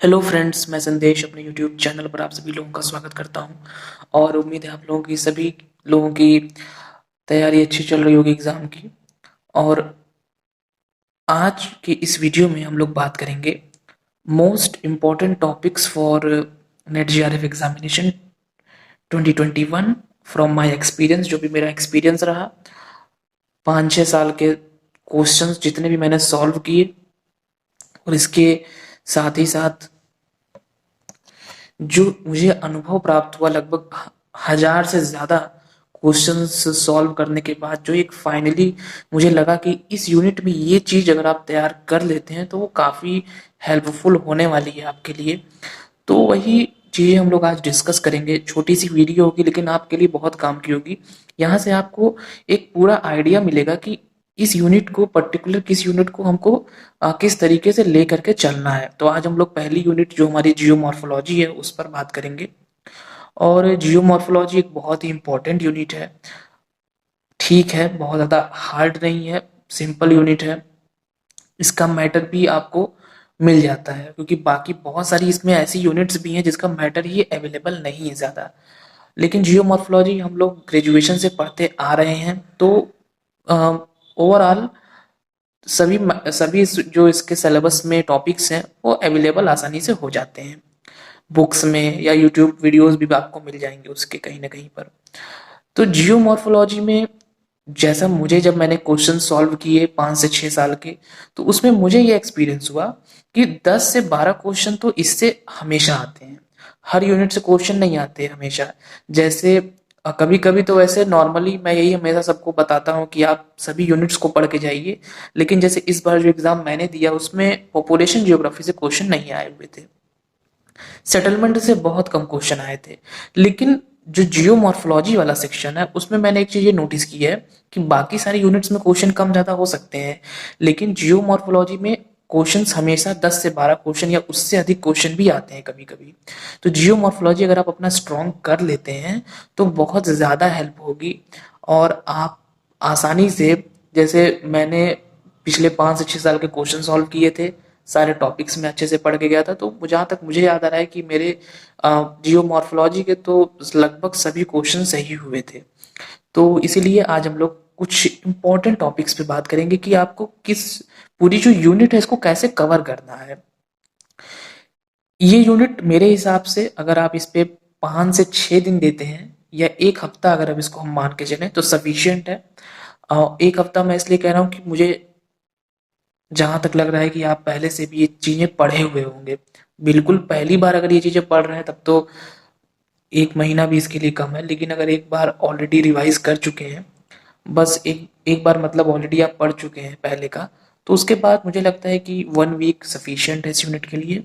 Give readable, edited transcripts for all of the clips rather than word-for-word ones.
Hello friends, मैं संदेश अपने यूट्यूब चैनल पर आप सभी लोगों का स्वागत करता हूं और उम्मीद है आप लोगों की सभी लोगों की तैयारी अच्छी चल रही होगी एग्ज़ाम की। और आज के इस वीडियो में हम लोग बात करेंगे most important topics for net GRF examination 2021 from my experience. जो भी मेरा एक्सपीरियंस रहा 5-6 साल के क्वेश्चंस जितने भी मैंने सॉल्व किए, और इसके साथ ही साथ जो मुझे अनुभव प्राप्त हुआ लगभग 1000 से ज़्यादा क्वेश्चंस सॉल्व करने के बाद, जो एक फाइनली मुझे लगा कि इस यूनिट में ये चीज़ अगर आप तैयार कर लेते हैं तो वो काफ़ी हेल्पफुल होने वाली है आपके लिए। तो वही चीज़ें हम लोग आज डिस्कस करेंगे। छोटी सी वीडियो होगी लेकिन आपके लिए बहुत काम की होगी। यहाँ से आपको एक पूरा आइडिया मिलेगा कि इस यूनिट को, पर्टिकुलर किस यूनिट को हमको किस तरीके से ले करके चलना है। तो आज हम लोग पहली यूनिट जो हमारी जियोमॉर्फोलॉजी है उस पर बात करेंगे। और जियोमॉर्फोलॉजी एक बहुत ही इंपॉर्टेंट यूनिट है। ठीक है, बहुत ज़्यादा हार्ड नहीं है, सिंपल यूनिट है। इसका मैटर भी आपको मिल जाता है क्योंकि बाकी बहुत सारी इसमें ऐसी यूनिट्स भी हैं जिसका मैटर ही अवेलेबल नहीं है ज़्यादा। लेकिन जियोमॉर्फोलॉजी हम लोग ग्रेजुएशन से पढ़ते आ रहे हैं, तो ओवरऑल सभी सभी जो इसके सिलेबस में टॉपिक्स हैं वो अवेलेबल आसानी से हो जाते हैं बुक्स में, या यूट्यूब वीडियोस भी आपको मिल जाएंगे उसके कहीं ना कहीं पर। तो जियोमॉर्फोलॉजी में जैसा मुझे, जब मैंने क्वेश्चन सॉल्व किए 5 से 6 साल के, तो उसमें मुझे ये एक्सपीरियंस हुआ कि 10 से 12 क्वेश्चन तो इससे हमेशा आते हैं। हर यूनिट से क्वेश्चन नहीं आते हमेशा। जैसे कभी कभी तो वैसे नॉर्मली मैं यही हमेशा सबको बताता हूँ कि आप सभी यूनिट्स को पढ़ के जाइए। लेकिन जैसे इस बार जो एग्जाम मैंने दिया उसमें पॉपुलेशन जियोग्राफी से क्वेश्चन नहीं आए हुए थे, सेटलमेंट से बहुत कम क्वेश्चन आए थे। लेकिन जो जियोमॉर्फोलॉजी वाला सेक्शन है उसमें मैंने एक चीज ये नोटिस की है कि बाकी सारी यूनिट्स में क्वेश्चन कम ज्यादा हो सकते हैं, लेकिन जियोमॉर्फोलॉजी में क्वेश्चंस हमेशा 10 से 12 क्वेश्चन या उससे अधिक क्वेश्चन भी आते हैं कभी कभी। तो जियोमॉर्फोलॉजी अगर आप अपना स्ट्रॉन्ग कर लेते हैं तो बहुत ज्यादा हेल्प होगी। और आप आसानी से, जैसे मैंने पिछले 5 से 6 साल के क्वेश्चन सॉल्व किए थे, सारे टॉपिक्स में अच्छे से पढ़ के गया था, तो जहाँ तक मुझे याद आ रहा है कि मेरे जियोमॉर्फोलॉजी के तो लगभग सभी क्वेश्चन सही हुए थे। तो इसीलिए आज हम लोग कुछ इम्पोर्टेंट टॉपिक्स पे बात करेंगे कि आपको किस पूरी जो यूनिट है इसको कैसे कवर करना है। ये यूनिट मेरे हिसाब से अगर आप इस पे 5 से 6 दिन देते हैं या एक हफ्ता, अगर अब इसको हम मान के चलें तो सफिशियंट है। एक हफ्ता मैं इसलिए कह रहा हूँ कि मुझे जहां तक लग रहा है कि आप पहले से भी ये चीजें पढ़े हुए होंगे। बिल्कुल पहली बार अगर ये चीजें पढ़ रहे हैं तब तो एक महीना भी इसके लिए कम है, लेकिन अगर एक बार ऑलरेडी रिवाइज कर चुके हैं, बस एक एक बार मतलब ऑलरेडी आप पढ़ चुके हैं पहले का, तो उसके बाद मुझे लगता है कि 1 वीक सफिशियंट है इस यूनिट के लिए।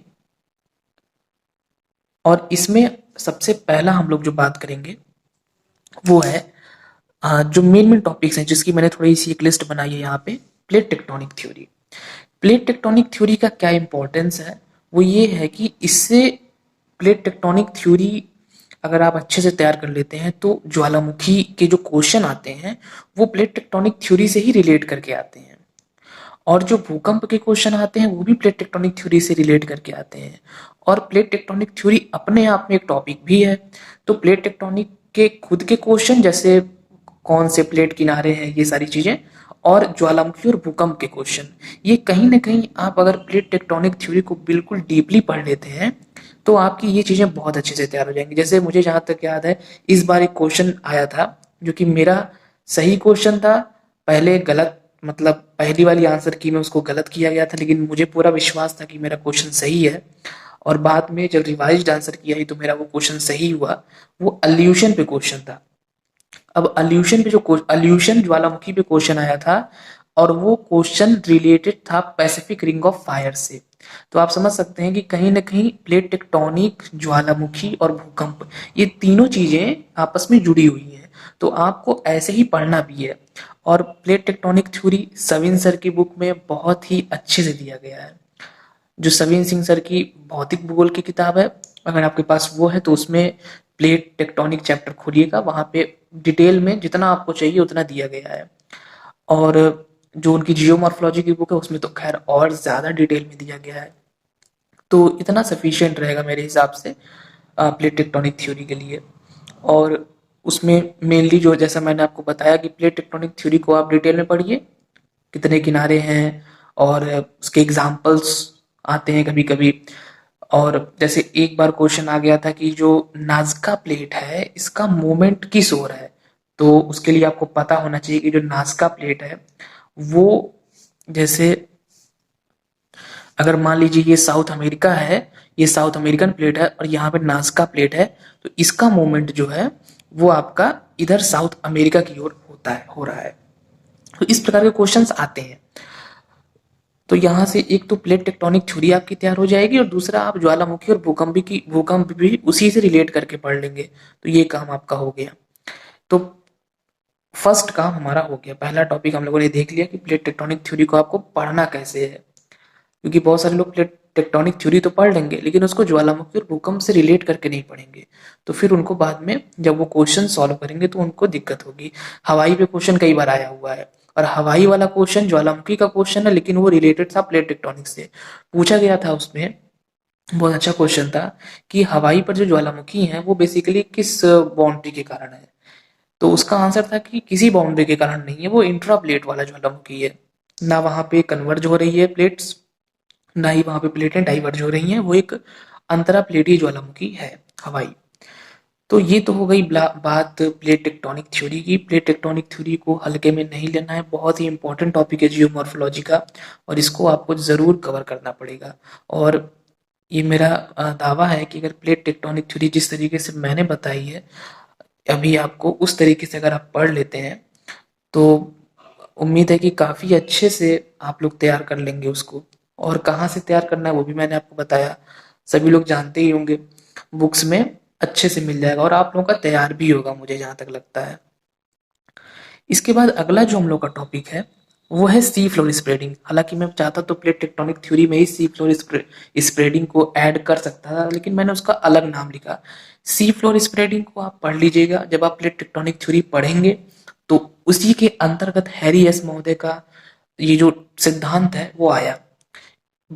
और इसमें सबसे पहला हम लोग जो बात करेंगे वो है जो मेन मेन टॉपिक्स हैं, जिसकी मैंने थोड़ी सी एक लिस्ट बनाई है यहाँ पे। Plate tectonic theory. Plate tectonic theory का क्या इंपॉर्टेंस है, वो ये है कि इससे प्लेट टेक्टोनिक थ्योरी अगर आप अच्छे से तैयार कर लेते हैं तो ज्वालामुखी के जो क्वेश्चन आते हैं वो प्लेट टेक्टोनिक थ्योरी से ही रिलेट करके आते हैं। और जो भूकंप के क्वेश्चन आते हैं वो भी प्लेट टेक्टोनिक थ्योरी से रिलेट करके आते हैं। और प्लेट टेक्टोनिक थ्योरी अपने आप में एक टॉपिक भी है। तो प्लेट टेक्टोनिक के खुद के क्वेश्चन, जैसे कौन से प्लेट किनारे हैं, ये सारी चीजें, और ज्वालामुखी और भूकंप के क्वेश्चन, ये कहीं ना कहीं आप अगर प्लेट टेक्टोनिक थ्योरी को बिल्कुल डीपली पढ़ लेते हैं तो आपकी ये चीजें बहुत अच्छे से तैयार हो जाएंगी। जैसे मुझे जहां तक याद है, इस बार एक क्वेश्चन आया था जो कि मेरा सही क्वेश्चन था। पहले गलत, मतलब पहली वाली आंसर की में उसको गलत किया गया था, लेकिन मुझे पूरा विश्वास था कि मेरा क्वेश्चन सही है। और बाद में जब रिवाइज्ड आंसर किया ही तो मेरा वो क्वेश्चन सही हुआ। वो अल्यूशन पे क्वेश्चन था। अब अल्यूशन ज्वालामुखी पे क्वेश्चन आया था, और वो क्वेश्चन रिलेटेड था पैसिफिक रिंग ऑफ फायर से। तो आप समझ सकते हैं कि कहीं ना कहीं प्लेट टेक्टोनिक, ज्वालामुखी और भूकंप, ये तीनों चीजें आपस में जुड़ी हुई हैं। तो आपको ऐसे ही पढ़ना भी है। और plate tectonic theory Savin sir की बुक में बहुत ही अच्छे से दिया गया है। जो सविन सिंह सर की भौतिक भूगोल की किताब है, अगर आपके पास वो है तो उसमें प्लेट टेक्टोनिक चैप्टर खोलिएगा, वहां पे डिटेल में जितना आपको चाहिए उतना दिया गया है। और जो उनकी जियोमॉर्फोलॉजी की बुक है उसमें तो खैर और ज्यादा डिटेल में दिया गया है। तो इतना सफिशिएंट रहेगा मेरे हिसाब से प्लेट टेक्टोनिक थ्योरी के लिए। और उसमें मेनली जो, जैसा मैंने आपको बताया कि प्लेट टेक्टोनिक थ्योरी को आप डिटेल में पढ़िए, कितने किनारे हैं और उसके एग्जाम्पल्स आते हैं कभी कभी। और जैसे एक बार क्वेश्चन आ गया था कि जो नाज़का प्लेट है इसका मूवमेंट किस ओर है, तो उसके लिए आपको पता होना चाहिए कि जो नाज़का प्लेट है वो, जैसे अगर मान लीजिए ये साउथ अमेरिका है, ये साउथ अमेरिकन प्लेट है और यहाँ पे नाज़का प्लेट है, तो इसका मूवमेंट जो है वो आपका इधर साउथ अमेरिका की ओर होता है, हो रहा है। तो इस प्रकार के क्वेश्चंस आते हैं। तो यहाँ से एक तो प्लेट टेक्टोनिक थ्योरी आपकी तैयार हो जाएगी और दूसरा आप ज्वालामुखी और भूकंप भी उसी से रिलेट करके पढ़ लेंगे। तो ये काम आपका हो गया। तो फर्स्ट काम हमारा हो गया, पहला टॉपिक हम लोगों ने देख लिया कि प्लेट टेक्टोनिक थ्योरी को आपको पढ़ना कैसे है। क्योंकि बहुत सारे लोग प्लेट टेक्टोनिक थ्योरी तो पढ़ लेंगे लेकिन उसको ज्वालामुखी और भूकंप से रिलेट करके नहीं पढ़ेंगे, तो फिर उनको बाद में जब वो क्वेश्चन सॉल्व करेंगे तो उनको दिक्कत होगी। हवाई पे क्वेश्चन कई बार आया हुआ है और हवाई वाला क्वेश्चन ज्वालामुखी का क्वेश्चन है लेकिन वो रिलेटेड था प्लेट टेक्टोनिक से। पूछा गया था उसमें, बहुत अच्छा क्वेश्चन था कि हवाई पर जो ज्वालामुखी है वो बेसिकली किस बाउंड्री के कारण है। तो उसका आंसर था कि किसी बाउंड्री के कारण नहीं है, वो इंट्रा प्लेट वाला ज्वालामुखी है। ना वहां पे कन्वर्ज हो रही है प्लेट्स, ना ही वहां पे प्लेटें डाइवर्ज हो रही हैं, वो एक अंतरा प्लेटीय ज्वालामुखी है हवाई। तो ये तो हो गई बात प्लेट टेक्टोनिक थ्योरी की। प्लेट टेक्टोनिक थ्योरी को हल्के में नहीं लेना है, बहुत ही इंपॉर्टेंट टॉपिक है जियोमॉर्फोलॉजी का और इसको आपको जरूर कवर करना पड़ेगा। और ये मेरा दावा है कि अगर प्लेट टेक्टोनिक थ्योरी जिस तरीके से मैंने बताई है अभी आपको, उस तरीके से अगर आप पढ़ लेते हैं तो उम्मीद है कि काफ़ी अच्छे से आप लोग तैयार कर लेंगे उसको। और कहाँ से तैयार करना है वो भी मैंने आपको बताया, सभी लोग जानते ही होंगे, बुक्स में अच्छे से मिल जाएगा और आप लोगों का तैयार भी होगा मुझे जहाँ तक लगता है। इसके बाद अगला जो हम लोग का टॉपिक है वो है सी फ्लोर स्प्रेडिंग। हालांकि मैं चाहता तो प्लेट टेक्टोनिक थ्योरी में ही सी फ्लोर स्प्रेडिंग को ऐड कर सकता था लेकिन मैंने उसका अलग नाम लिखा। सी फ्लोर स्प्रेडिंग को आप पढ़ लीजिएगा, जब आप प्लेट टेक्टोनिक थ्योरी पढ़ेंगे तो उसी के अंतर्गत हैरी एस महोदय का ये जो सिद्धांत है वो आया।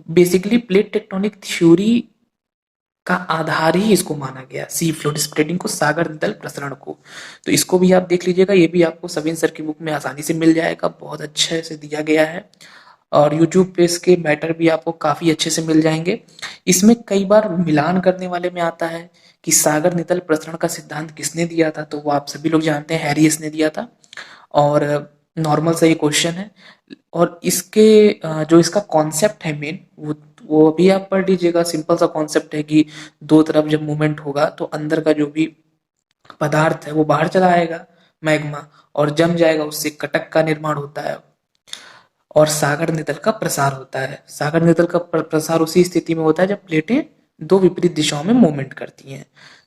बेसिकली प्लेट टेक्टोनिक थ्योरी का आधार ही इसको माना गया, सी फ्लोर स्प्रेडिंग को, सागर नितल प्रसरण को। तो इसको भी आप देख लीजिएगा, ये भी आपको सविन सर की बुक में आसानी से मिल जाएगा, बहुत अच्छे से दिया गया है। और यूट्यूब पे इसके मैटर भी आपको काफी अच्छे से मिल जाएंगे। इसमें कई बार मिलान करने वाले में आता है कि सागर नितल प्रसरण का सिद्धांत किसने दिया था, तो वो आप सभी लोग जानते हैं हैरियस ने दिया था। और नॉर्मल सा ये क्वेश्चन है और इसके जो इसका कॉन्सेप्ट है मेन वो भी आप पढ़ लीजिएगा। सिंपल सा कॉन्सेप्ट है कि दो तरफ जब मूवमेंट होगा तो अंदर का जो भी पदार्थ है वो बाहर चला आएगा, मैग्मा, और जम जाएगा, उससे कटक का निर्माण होता है और सागर नितल का प्रसार होता है। सागर नितल का प्रसार उसी स्थिति में होता है जब प्लेटें दो विपरीत दिशाओं में मूवमेंट करती हैं।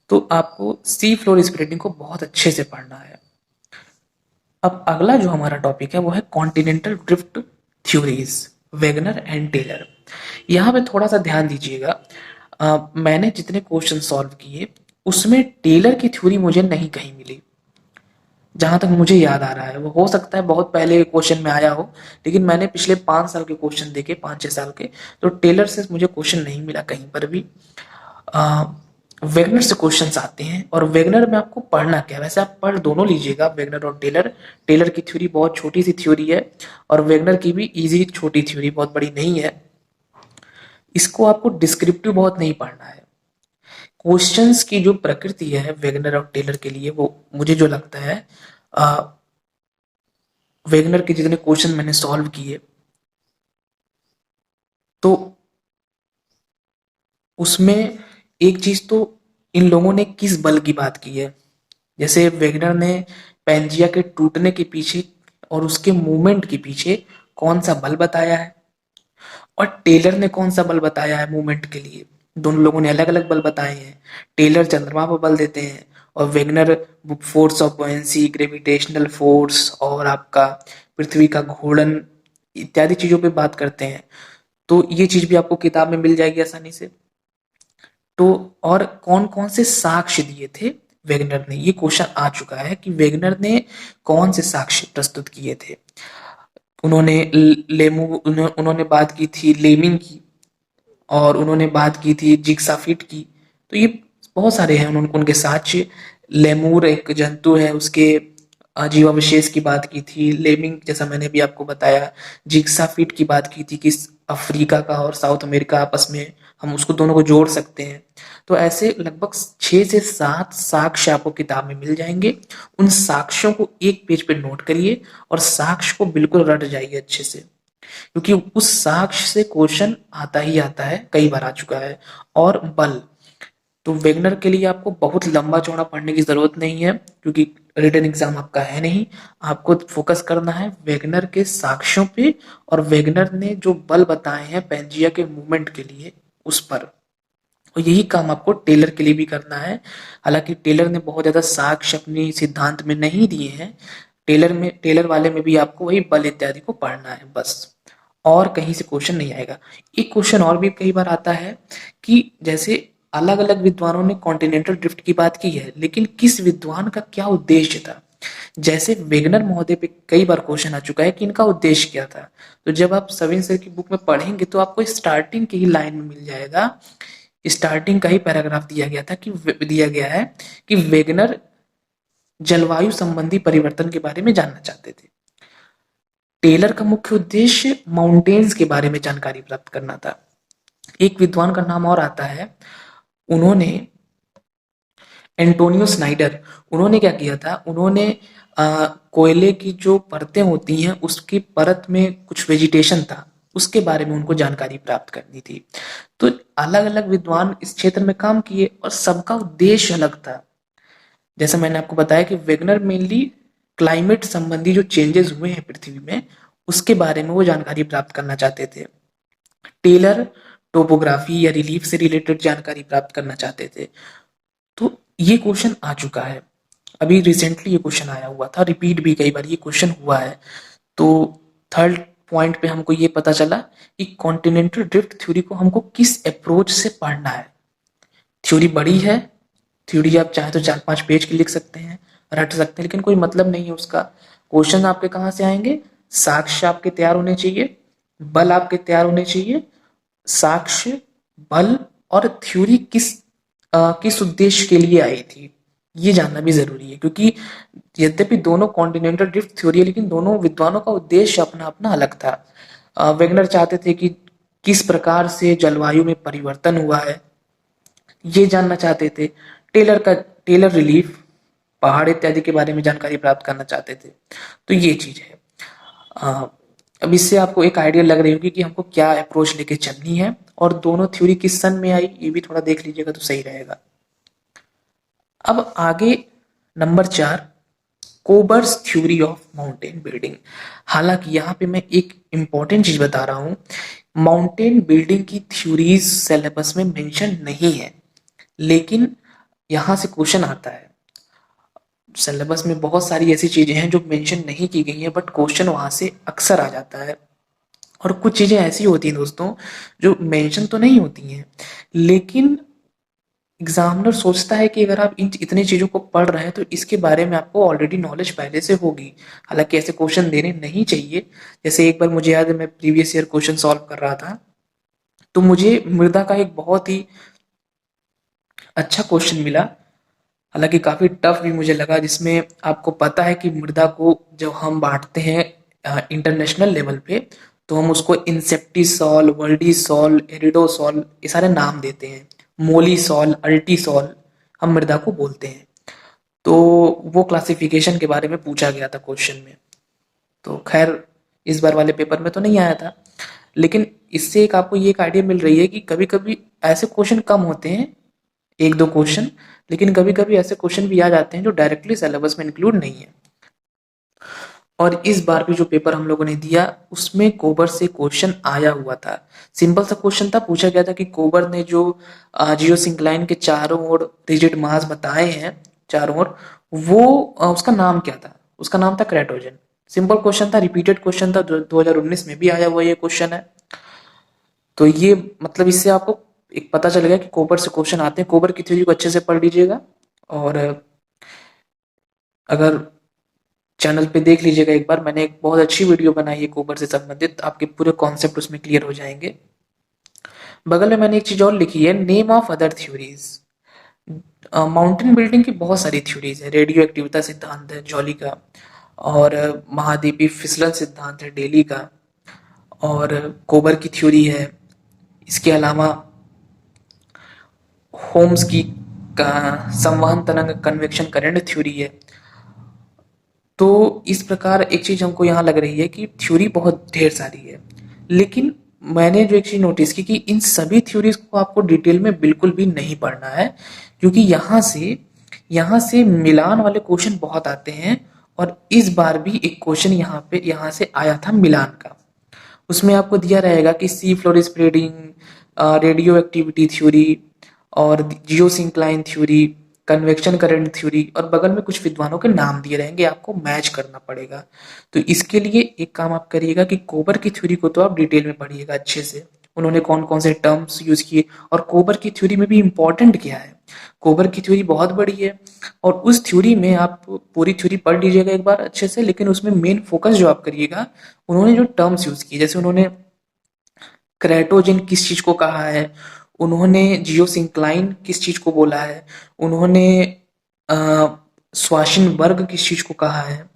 तो आपको सी फ्लोर स्प्रेडिंग को बहुत अच्छे से पढ़ना है। अब अगला जो हमारा टॉपिक है वो है continental drift theories, Wegener and Taylor. यहाँ पे थोड़ा सा ध्यान दीजिएगा, मैंने जितने क्वेश्चन सॉल्व किए उसमें टेलर की थ्योरी मुझे नहीं कहीं मिली, जहां तक मुझे याद आ रहा है। वो हो सकता है बहुत पहले क्वेश्चन में आया हो लेकिन मैंने पिछले 5 साल के क्वेश्चन देखे, 5-6 साल के, तो टेलर से मुझे क्वेश्चन नहीं मिला कहीं पर भी। वेगनर से क्वेश्चंस आते हैं और वेगनर में आपको पढ़ना क्या है, वैसे आप पढ़ दोनों लीजिएगा, वेगनर और टेलर। टेलर की थ्योरी बहुत छोटी सी थ्योरी है और वेगनर की भी इजी छोटी थ्योरी, बहुत बड़ी नहीं है। इसको आपको डिस्क्रिप्टिव बहुत नहीं पढ़ना है। क्वेश्चंस की जो प्रकृति है वेगनर और टेलर के लिए, वो मुझे जो लगता है, वेगनर के जितने क्वेश्चन मैंने सॉल्व किए तो उसमें एक चीज तो, इन लोगों ने किस बल की बात की है। जैसे वेगनर ने पेंजिया के टूटने के पीछे और उसके मूवमेंट के पीछे कौन सा बल बताया है और टेलर ने कौन सा बल बताया है मूवमेंट के लिए। दोनों लोगों ने अलग अलग बल बताए हैं। टेलर चंद्रमा पर बल देते हैं और Wegener force of buoyancy, gravitational force और आपका पृथ्वी का घूर्णन इत्यादि चीजों पे बात करते हैं। तो ये चीज भी आपको किताब में मिल जाएगी आसानी से। तो और कौन कौन से साक्ष्य दिए थे वेगनर ने, ये क्वेश्चन आ चुका है कि वेगनर ने कौन से साक्ष्य प्रस्तुत किए थे। उन्होंने बात की थी लेमिंग की, और उन्होंने बात की थी जिग्सा फिट की। तो ये बहुत सारे हैं उनके साक्ष्य। लेमूर एक जंतु है, उसके जीवावशेष की बात की थी। लेमिंग जैसा मैंने भी आपको बताया। जिग्सा फिट की बात की थी कि अफ्रीका का और साउथ अमेरिका आपस में हम उसको दोनों को जोड़ सकते हैं। तो ऐसे लगभग 6 से 7 साक्ष्य आपको किताब में मिल जाएंगे। उन साक्ष्यों को एक पेज पे नोट करिए और साक्ष्य को बिल्कुल रट जाइए अच्छे से, क्योंकि उस साक्ष्य से क्वेश्चन आता ही आता है, कई बार आ चुका है। और बल, तो वेगनर के लिए आपको बहुत लंबा चौड़ा पढ़ने की जरूरत नहीं है, क्योंकि रिटन एग्जाम आपका है नहीं। आपको फोकस करना है वेगनर के साक्ष्यों पे और वेगनर ने जो बल बताए हैं पेंजिया के मूवमेंट के लिए उस पर। और यही काम आपको टेलर के लिए भी करना है। हालांकि टेलर ने बहुत ज्यादा साक्ष्य अपनी सिद्धांत में नहीं दिए हैं। टेलर वाले में भी आपको वही बल इत्यादि को पढ़ना है बस, और कहीं से क्वेश्चन नहीं आएगा। एक क्वेश्चन और भी कई बार आता है कि जैसे अलग अलग विद्वानों ने कॉन्टिनेंटल ड्रिफ्ट की बात की है, लेकिन किस विद्वान का क्या उद्देश्य था। जैसे वेगनर महोदय पे कई बार क्वेश्चन आ चुका है कि इनका उद्देश्य क्या था। तो जब आप सविन सर की बुक में पढ़ेंगे तो आपको स्टार्टिंग की ही लाइन में मिल जाएगा, स्टार्टिंग का ही पैराग्राफ दिया गया है कि वेगनर जलवायु संबंधी परिवर्तन के बारे में जानना चाहते थे। टेलर का मुख्य उद्देश्य माउंटेन्स के बारे में जानकारी प्राप्त करना था। एक विद्वान का नाम और आता है, उन्होंने एंटोनियो स्नाइडर। उन्होंने क्या किया था, उन्होंने कोयले की जो परतें होती हैं उसकी परत में कुछ वेजिटेशन था, उसके बारे में उनको जानकारी प्राप्त करनी थी। तो अलग अलग विद्वान इस क्षेत्र में काम किए और सबका उद्देश्य अलग था। जैसा मैंने आपको बताया कि वेगनर मेनली क्लाइमेट संबंधी जो चेंजेस हुए हैं पृथ्वी में उसके बारे में वो जानकारी प्राप्त करना चाहते थे। टेलर टोपोग्राफी या रिलीफ से रिलेटेड जानकारी प्राप्त करना चाहते थे। तो ये क्वेश्चन आ चुका है, अभी रिसेंटली ये क्वेश्चन आया हुआ था, रिपीट भी कई बार ये क्वेश्चन हुआ है। तो थर्ड पॉइंट पे हमको ये पता चला कि कॉन्टिनेंटल ड्रिफ्ट थ्योरी को हमको किस अप्रोच से पढ़ना है। थ्योरी बड़ी है, थ्योरी आप चाहे तो 4-5 पेज की लिख सकते हैं, रट सकते हैं, लेकिन कोई मतलब नहीं है उसका। क्वेश्चन आपके कहाँ से आएंगे, साक्ष्य आपके तैयार होने चाहिए, बल आपके तैयार होने चाहिए। साक्ष्य, बल और थ्योरी किस उद्देश्य के लिए आई थी ये जानना भी जरूरी है, क्योंकि यद्यपि दोनों कॉन्टिनेंटल ड्रिफ्ट थ्योरी है लेकिन दोनों विद्वानों का उद्देश्य अपना अपना अलग था। वेगनर चाहते थे कि किस प्रकार से जलवायु में परिवर्तन हुआ है ये जानना चाहते थे। टेलर रिलीफ, पहाड़ इत्यादि के बारे में जानकारी प्राप्त करना चाहते थे। तो ये चीज है। अ, अब इससे आपको एक आइडिया लग रही होगी कि हमको क्या अप्रोच लेके चलनी है, और दोनों थ्योरी किस सन में आई ये भी थोड़ा देख लीजिएगा तो सही रहेगा। अब आगे number 4, Kober's theory of mountain building. हालांकि यहाँ पे मैं एक इंपॉर्टेंट चीज बता रहा हूँ, माउंटेन बिल्डिंग की थ्योरीज सिलेबस में मेंशन नहीं है, लेकिन यहाँ से क्वेश्चन आता है। सिलेबस में बहुत सारी ऐसी चीजें हैं जो मेंशन नहीं की गई हैं, बट क्वेश्चन वहां से अक्सर आ जाता है। और कुछ चीजें ऐसी होती हैं दोस्तों जो मेंशन तो नहीं होती हैं, लेकिन एग्जामिनर सोचता है कि अगर आप इन इतनी चीजों को पढ़ रहे हैं तो इसके बारे में आपको ऑलरेडी नॉलेज पहले से होगी। हालांकि ऐसे क्वेश्चन देने नहीं चाहिए। जैसे एक बार मुझे याद है, मैं प्रीवियस ईयर क्वेश्चन सॉल्व कर रहा था, तो मुझे मृदा का एक बहुत ही अच्छा क्वेश्चन मिला, हालांकि काफी टफ भी मुझे लगा, जिसमें आपको पता है कि मृदा को जब हम बांटते हैं इंटरनेशनल लेवल पे, तो हम उसको इंसेप्टिसॉल, वर्ल्डिसॉल, एरिडोसॉल ये सारे नाम देते हैं। मोलीसॉल, अल्टीसॉल हम मृदा को बोलते हैं। तो वो क्लासिफिकेशन के बारे में पूछा गया था क्वेश्चन में। तो खैर इस बार वाले पेपर में तो नहीं आया था, लेकिन इससे एक आपको ये एक आइडिया मिल रही है कि कभी कभी ऐसे क्वेश्चन कम होते हैं, एक दो क्वेश्चन, लेकिन कभी कभी ऐसे क्वेश्चन भी आ जाते हैं जो डायरेक्टली सिलेबस में इंक्लूड नहीं है। और इस बार भी जो पेपर हम लोगों ने दिया उसमें कोबर से क्वेश्चन आया हुआ था। सिंपल सा क्वेश्चन था, पूछा गया था कि कोबर ने जो जियोसिंक्लाइन के चारों ओर रिजिड मास बताए हैं चारों ओर, वो उसका नाम क्या था। उसका नाम था क्रेटोजन। सिंपल क्वेश्चन था, रिपीटेड क्वेश्चन था, 2019 में भी आया हुआ ये क्वेश्चन है। तो ये मतलब इससे आपको एक पता चल गया कि कोबर से क्वेश्चन आते हैं। कोबर की थ्योरी को अच्छे से पढ़ लीजिएगा, और अगर चैनल पे देख लीजिएगा एक बार, मैंने एक बहुत अच्छी वीडियो बनाई है कोबर से संबंधित, आपके पूरे कॉन्सेप्ट उसमें क्लियर हो जाएंगे। बगल में मैंने एक चीज और लिखी है, name of other theories. Mountain building की बहुत सारी थ्योरीज है। रेडियो एक्टिविता सिद्धांत है जॉली का, और महाद्वीपीय फिसलन सिद्धांत है डेली का, और कोबर की थ्योरी है। इसके अलावा होम्स की का संवहन तरंग कन्वेक्शन करंट थ्योरी है। तो इस प्रकार एक चीज हमको यहाँ लग रही है कि थ्योरी बहुत ढेर सारी है, लेकिन मैंने जो एक चीज नोटिस की कि इन सभी थ्योरीज को आपको डिटेल में बिल्कुल भी नहीं पढ़ना है, क्योंकि यहाँ से मिलान वाले क्वेश्चन बहुत आते हैं। और इस बार भी एक क्वेश्चन यहाँ से आया था मिलान का। उसमें आपको दिया रहेगा कि sea floor spreading, radio activity theory, और geosyncline theory, convection current theory, और बगल में कुछ विद्वानों के नाम दिए रहेंगे, आपको मैच करना पड़ेगा। तो इसके लिए एक काम आप करिएगा कि कोबर की थ्योरी को तो आप डिटेल में पढ़िएगा अच्छे से, उन्होंने कौन कौन से टर्म्स यूज किए, और कोबर की थ्योरी में भी इंपॉर्टेंट क्या है। कोबर की थ्योरी बहुत बड़ी है, और उस थ्योरी में आप पूरी थ्योरी पढ़ लीजिएगा एक बार अच्छे से, लेकिन उसमें मेन फोकस जो आप करिएगा, उन्होंने जो टर्म्स यूज किए, जैसे उन्होंने क्रेटोजन किस चीज को कहा है, उन्होंने जियोसिंक्लाइन किस चीज को बोला है, उन्होंने स्वाशिनबर्ग किस चीज को कहा है।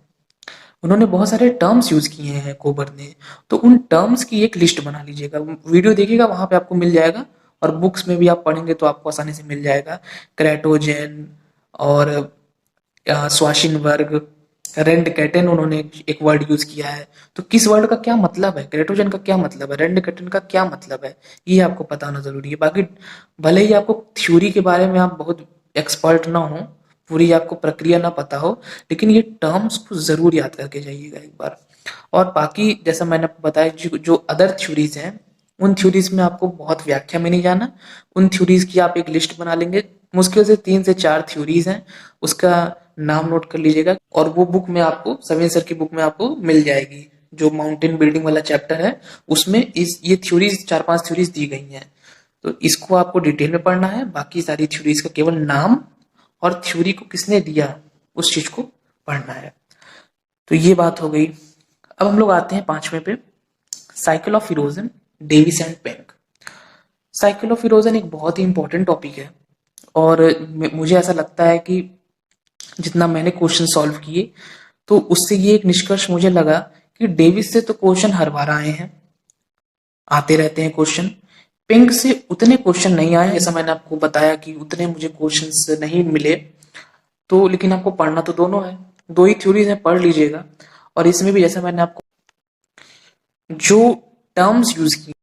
उन्होंने बहुत सारे टर्म्स यूज किए हैं कोबर ने। तो उन टर्म्स की एक लिस्ट बना लीजिएगा, वीडियो देखिएगा वहां पे आपको मिल जाएगा, और बुक्स में भी आप पढ़ेंगे तो आपको आसानी से मिल जाएगा। क्रेटोजन और स्वाशिनबर्ग, रेंडकेटन, उन्होंने एक वर्ड यूज किया है। तो किस वर्ड का क्या मतलब है, क्रेटोजन का क्या मतलब है, रेंडकेटन का क्या मतलब है, ये आपको पता होना जरूरी है। बाकी भले ही आपको थ्योरी के बारे में आप बहुत एक्सपर्ट ना हो, पूरी आपको प्रक्रिया ना पता हो, लेकिन ये टर्म्स को जरूर याद करके जाइएगा एक बार। और बाकी जैसा मैंने आपको बताया, जो अदर थ्योरीज हैं, उन थ्योरीज में आपको बहुत व्याख्या में नहीं जाना। उन थ्योरीज की आप एक लिस्ट बना लेंगे, मुश्किल से 3 से 4 थ्योरीज हैं, उसका नाम नोट कर लीजिएगा, और वो बुक में आपको, सविन सर की बुक में आपको मिल जाएगी। जो माउंटेन बिल्डिंग वाला चैप्टर है उसमें ये थ्योरीज, 4-5 थ्योरीज दी गई हैं। तो इसको आपको डिटेल में पढ़ना है, बाकी सारी थ्योरीज का केवल नाम और थ्योरी को किसने दिया उस चीज को पढ़ना है। तो ये बात हो गई। अब हम लोग आते हैं 5वें पे, cycle of erosion, Davis and Penck. Cycle of erosion एक बहुत ही इंपॉर्टेंट टॉपिक है, और मुझे ऐसा लगता है कि जितना मैंने क्वेश्चन सॉल्व किए, तो उससे ये एक निष्कर्ष मुझे लगा कि डेविस से तो क्वेश्चन हर बार आए हैं, आते रहते हैं क्वेश्चन। पिंक से उतने क्वेश्चन नहीं आए, जैसा मैंने आपको बताया कि उतने मुझे क्वेश्चंस नहीं मिले। तो लेकिन आपको पढ़ना तो दोनों है, दो ही थ्योरीज है, पढ़ लीजिएगा। और इसमें भी जैसा मैंने आपको जो टर्म्स यूज की,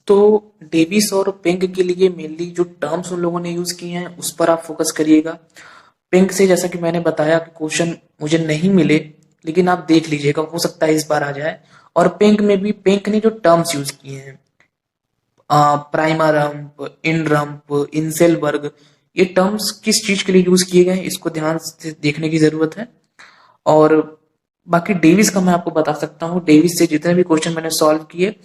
तो डेविस और पिंक के लिए मेनली जो टर्म्स उन लोगों ने यूज किए हैं उस पर आप फोकस करिएगा। पिंक से जैसा कि मैंने बताया कि क्वेश्चन मुझे नहीं मिले, लेकिन आप देख लीजिएगा, हो सकता है इस बार आ जाए। और पिंक में भी पिंक ने जो टर्म्स यूज किए हैं, प्राइमरम्प, इनरम्प, इंसेलबर्ग, ये टर्म्स किस चीज के लिए यूज किए गए हैं, इसको ध्यान से देखने की जरूरत है। और बाकी डेविस का मैं आपको बता सकता हूँ, डेविस से जितने भी क्वेश्चन मैंने सॉल्व किए,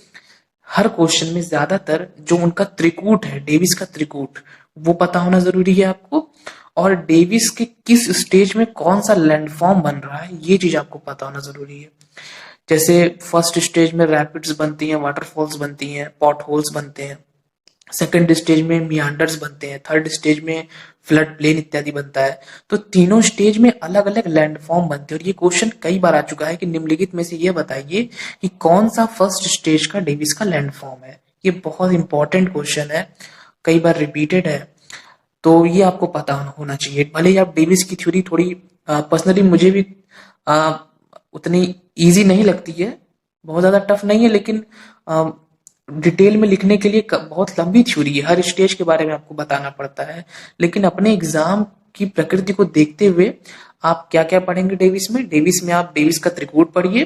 हर क्वेश्चन में ज्यादातर जो उनका त्रिकूट है, डेविस का त्रिकूट, वो पता होना जरूरी है आपको। और डेविस के किस स्टेज में कौन सा लैंडफॉर्म बन रहा है, ये चीज आपको पता होना जरूरी है। जैसे फर्स्ट स्टेज में रैपिड्स बनती हैं, वाटरफॉल्स बनती हैं, पॉट होल्स बनते हैं। सेकंड स्टेज में मियांडर्स बनते हैं, थर्ड स्टेज में फ्लड प्लेन इत्यादि बनता है। तो तीनों स्टेज में अलग अलग लैंडफॉर्म बनते हैं। और ये क्वेश्चन कई बार आ चुका है कि निम्नलिखित में से ये बताइए कि कौन सा फर्स्ट स्टेज का डेविस का लैंडफॉर्म है। ये बहुत इंपॉर्टेंट क्वेश्चन है, कई बार रिपीटेड है, तो ये आपको पता होना चाहिए। भले ही आप डेविस की थ्योरी थोड़ी, पर्सनली मुझे भी आ, उतनी इजी नहीं लगती है, बहुत ज्यादा टफ नहीं है, लेकिन डिटेल में लिखने के लिए बहुत लंबी थ्योरी है, हर स्टेज के बारे में आपको बताना पड़ता है। लेकिन अपने एग्जाम की प्रकृति को देखते हुए आप क्या क्या पढ़ेंगे डेविस में, डेविस में आप डेविस का त्रिकूट पढ़िए,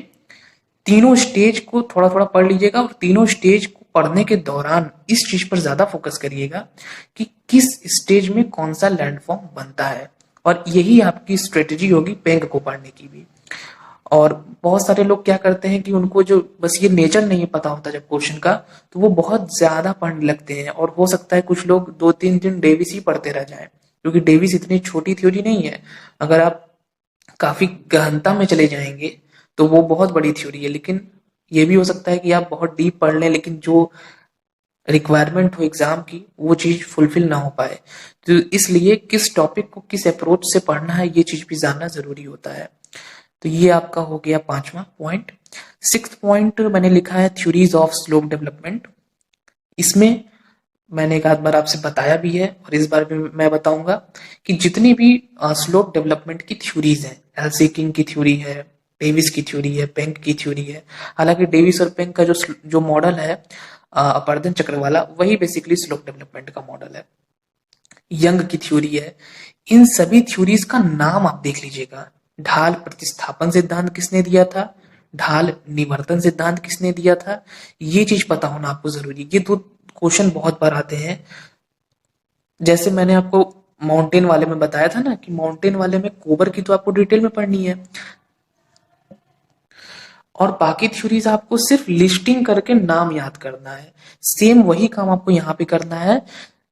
तीनों स्टेज को थोड़ा थोड़ा पढ़ लीजिएगा, और तीनों स्टेज को पढ़ने के दौरान इस चीज पर ज्यादा फोकस करिएगा कि किस स्टेज में कौन सा लैंडफॉर्म बनता है। और यही आपकी स्ट्रेटेजी होगी पेंग को पढ़ने की भी। और बहुत सारे लोग क्या करते हैं कि उनको जो बस ये नेचर नहीं पता होता जब क्वेश्चन का, तो वो बहुत ज्यादा पढ़ने लगते हैं, और हो सकता है कुछ लोग 2-3 दिन डेविस ही पढ़ते रह जाएं, क्योंकि डेविस इतनी छोटी थ्योरी नहीं है। अगर आप काफी गहनता में चले जाएंगे तो वो बहुत बड़ी थ्योरी है। लेकिन ये भी हो सकता है कि आप बहुत डीप पढ़ लें, लेकिन जो रिक्वायरमेंट हो एग्जाम की वो चीज फुलफिल ना हो पाए। तो इसलिए किस टॉपिक को किस अप्रोच से पढ़ना है ये चीज भी जानना जरूरी होता है। तो ये आपका हो गया 5वां पॉइंट। 6th पॉइंट मैंने लिखा है थ्योरीज ऑफ स्लोप डेवलपमेंट। इसमें मैंने एक आध बार आपसे बताया भी है और इस बार भी मैं बताऊंगा कि जितनी भी स्लोप डेवलपमेंट की थ्योरीज हैं, एलसी किंग की थ्योरी है, डेविस की थ्योरी है, पेंक की थ्योरी है। हालांकि डेविस और पेंक का जो मॉडल है अपर्दन चक्र वाला, वही बेसिकली स्लोप डेवलपमेंट का मॉडल है। यंग की थ्योरी है। इन सभी थ्योरीज का नाम आप देख लीजिएगा। ढाल प्रतिस्थापन सिद्धांत किसने दिया था, ढाल निवर्तन सिद्धांत किसने दिया था, ये चीज पता होना आपको जरूरी है। ये दो क्वेश्चन बहुत बार आते हैं। जैसे मैंने आपको माउंटेन वाले में बताया था ना कि माउंटेन वाले में कोबर की तो आपको डिटेल में पढ़नी है, और बाकी थ्योरीज आपको सिर्फ लिस्टिंग करके नाम याद करना है। सेम वही काम आपको यहाँ पे करना है।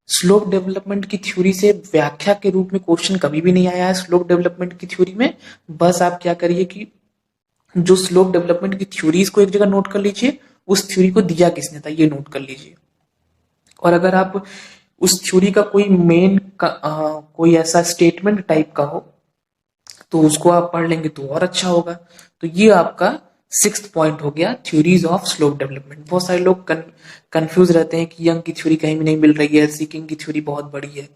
स्लोप डेवलपमेंट की थ्योरी से व्याख्या के रूप में क्वेश्चन कभी भी नहीं आया है स्लोप डेवलपमेंट की थ्योरी में। बस आप क्या करिए कि जो स्लोप डेवलपमेंट की थ्योरीज को एक जगह नोट कर लीजिए, उस थ्योरी को दिया किसने था ये नोट कर लीजिए। और अगर आप उस थ्योरी का कोई कोई ऐसा स्टेटमेंट टाइप का हो तो उसको आप पढ़ लेंगे तो और अच्छा होगा। तो ये आपका 6th पॉइंट हो गया थ्योरीज ऑफ स्लोप डेवलपमेंट। बहुत सारे लोग कंफ्यूज रहते हैं कि यंग की थ्योरी कहीं भी नहीं मिल रही है, सीकिंग की थ्योरी बहुत बड़ी है।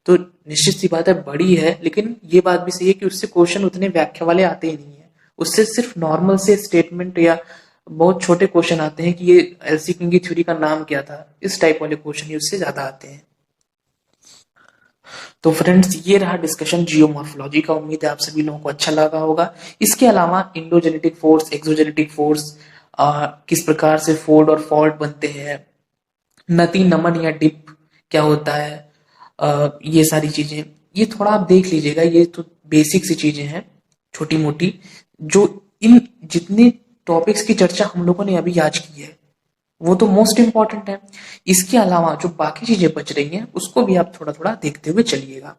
तो निश्चित सी बात है बड़ी है, लेकिन ये बात भी सही है कि उससे क्वेश्चन उतने व्याख्या वाले आते ही नहीं है। उससे सिर्फ नॉर्मल से स्टेटमेंट या बहुत छोटे क्वेश्चन आते हैं कि ये एलसी किंग की थ्योरी का नाम क्या था, इस टाइप वाले क्वेश्चन ही उससे ज्यादा आते हैं। तो फ्रेंड्स ये रहा डिस्कशन जियोमॉर्फोलॉजी का। उम्मीद है आप सभी लोगों को अच्छा लगा होगा। इसके अलावा इंडोजेनेटिक फोर्स, एक्सोजेनेटिक फोर्स, किस प्रकार से फोल्ड और फॉल्ट बनते हैं, नति नमन या डिप क्या होता है, ये सारी चीजें ये थोड़ा आप देख लीजिएगा। ये तो बेसिक सी चीजें हैं छोटी मोटी, जो इन जितने टॉपिक्स की चर्चा हम लोगों ने अभी आज की है वो तो मोस्ट इंपॉर्टेंट है। इसके अलावा जो बाकी चीजें बच रही हैं उसको भी आप थोड़ा थोड़ा देखते हुए चलिएगा।